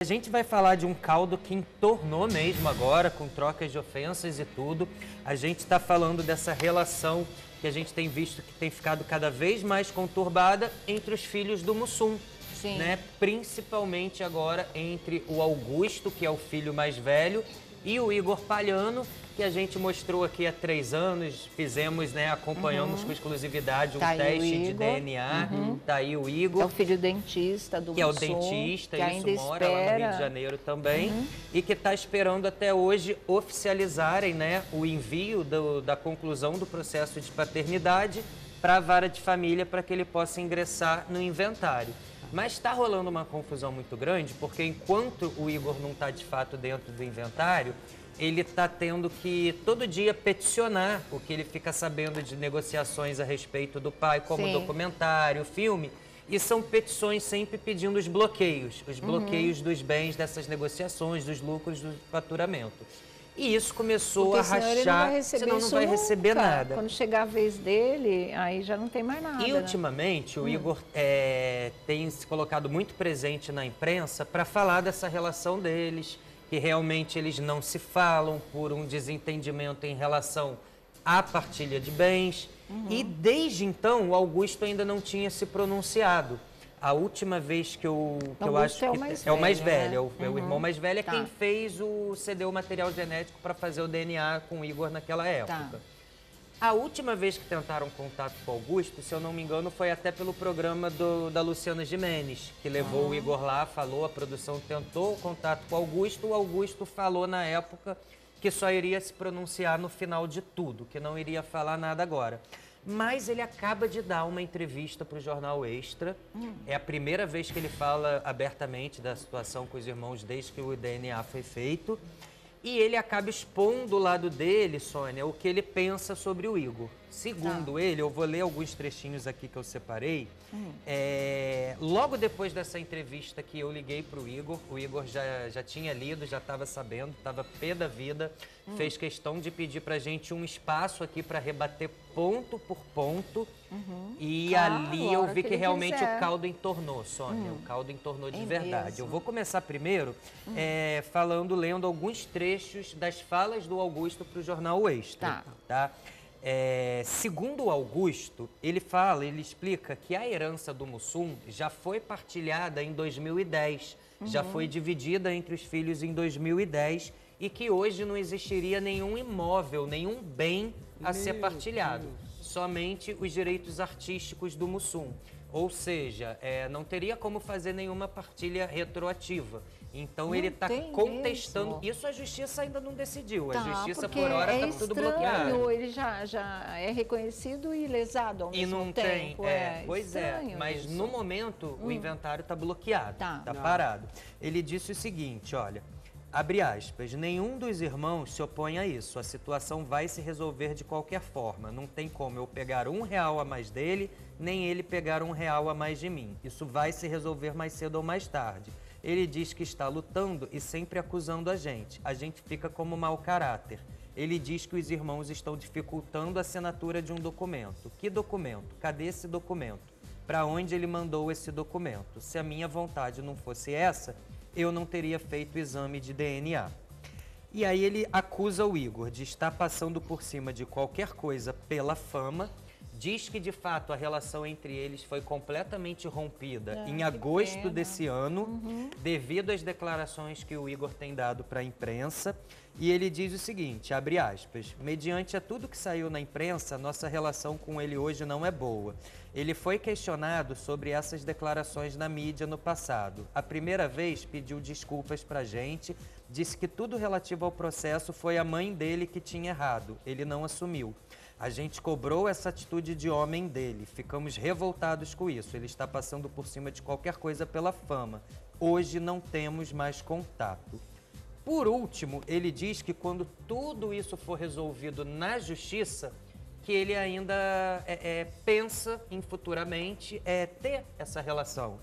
A gente vai falar de um caldo que entornou mesmo agora, com trocas de ofensas e tudo. A gente está falando dessa relação que a gente tem visto que tem ficado cada vez mais conturbada entre os filhos do Mussum. Sim. Né? Principalmente agora entre o Augusto, que é o filho mais velho, e o Igor Palhano, que a gente mostrou aqui há 3 anos, fizemos, né, acompanhamos com exclusividade um teste de DNA, tá aí o Igor. É o filho dentista do Mussum. Que é o dentista, que isso, ainda mora lá no Rio de Janeiro também, e que está esperando até hoje oficializarem, né, o envio da conclusão do processo de paternidade para a vara de família para que ele possa ingressar no inventário. Mas está rolando uma confusão muito grande, porque enquanto o Igor não está de fato dentro do inventário, ele está tendo que todo dia peticionar o que ele fica sabendo de negociações a respeito do pai, como documentário, filme, e são petições sempre pedindo os bloqueios dos bens dessas negociações, dos lucros, do faturamento. E isso começou a rachar, senão não vai receber nada. Quando chegar a vez dele, aí já não tem mais nada. E ultimamente o Igor tem se colocado muito presente na imprensa para falar dessa relação deles, que realmente eles não se falam por um desentendimento em relação à partilha de bens. E desde então o Augusto ainda não tinha se pronunciado. A última vez que eu acho que é o mais velho, é o irmão mais velho, é quem cedeu o material genético para fazer o DNA com o Igor naquela época. A última vez que tentaram contato com o Augusto, se eu não me engano, foi até pelo programa da Luciana Gimenez, que levou o Igor lá, falou, a produção tentou o contato com o Augusto falou na época que só iria se pronunciar no final de tudo, que não iria falar nada agora. Mas ele acaba de dar uma entrevista para o Jornal Extra. É a primeira vez que ele fala abertamente da situação com os irmãos desde que o DNA foi feito. E ele acaba expondo o lado dele, Sônia, o que ele pensa sobre o Igor. Segundo ele, eu vou ler alguns trechinhos aqui que eu separei. Logo depois dessa entrevista que eu liguei para o Igor já tinha lido, já estava sabendo, estava pé da vida, fez questão de pedir para a gente um espaço aqui para rebater ponto por ponto. E ali eu vi que realmente o caldo entornou, Sônia, o caldo entornou de verdade. Mesmo. Eu vou começar primeiro lendo alguns trechos das falas do Augusto para o Jornal Extra. Tá? Segundo o Augusto, ele explica que a herança do Mussum já foi partilhada em 2010, já foi dividida entre os filhos em 2010 e que hoje não existiria nenhum imóvel, nenhum bem a ser partilhado, somente os direitos artísticos do Mussum. Ou seja, não teria como fazer nenhuma partilha retroativa. Então ele está contestando. Isso a justiça ainda não decidiu. A justiça por hora está tudo bloqueado. Ele já é reconhecido e lesado ao mesmo tempo. Pois é, mas no momento o inventário está bloqueado, está parado. Ele disse o seguinte, olha, abre aspas, nenhum dos irmãos se opõe a isso. A situação vai se resolver de qualquer forma. Não tem como eu pegar R$1 a mais dele, nem ele pegar R$1 a mais de mim. Isso vai se resolver mais cedo ou mais tarde. Ele diz que está lutando e sempre acusando a gente. A gente fica como mau caráter. Ele diz que os irmãos estão dificultando a assinatura de um documento. Que documento? Cadê esse documento? Para onde ele mandou esse documento? Se a minha vontade não fosse essa, eu não teria feito o exame de DNA. E aí ele acusa o Igor de estar passando por cima de qualquer coisa pela fama, diz que de fato a relação entre eles foi completamente rompida em agosto desse ano, devido às declarações que o Igor tem dado para a imprensa. E ele diz o seguinte, abre aspas, mediante a tudo que saiu na imprensa, nossa relação com ele hoje não é boa. Ele foi questionado sobre essas declarações na mídia no passado. A primeira vez pediu desculpas para a gente, disse que tudo relativo ao processo foi a mãe dele que tinha errado, ele não assumiu. A gente cobrou essa atitude de homem dele, ficamos revoltados com isso, ele está passando por cima de qualquer coisa pela fama. Hoje não temos mais contato. Por último, ele diz que quando tudo isso for resolvido na justiça, que ele ainda pensa em futuramente ter essa relação.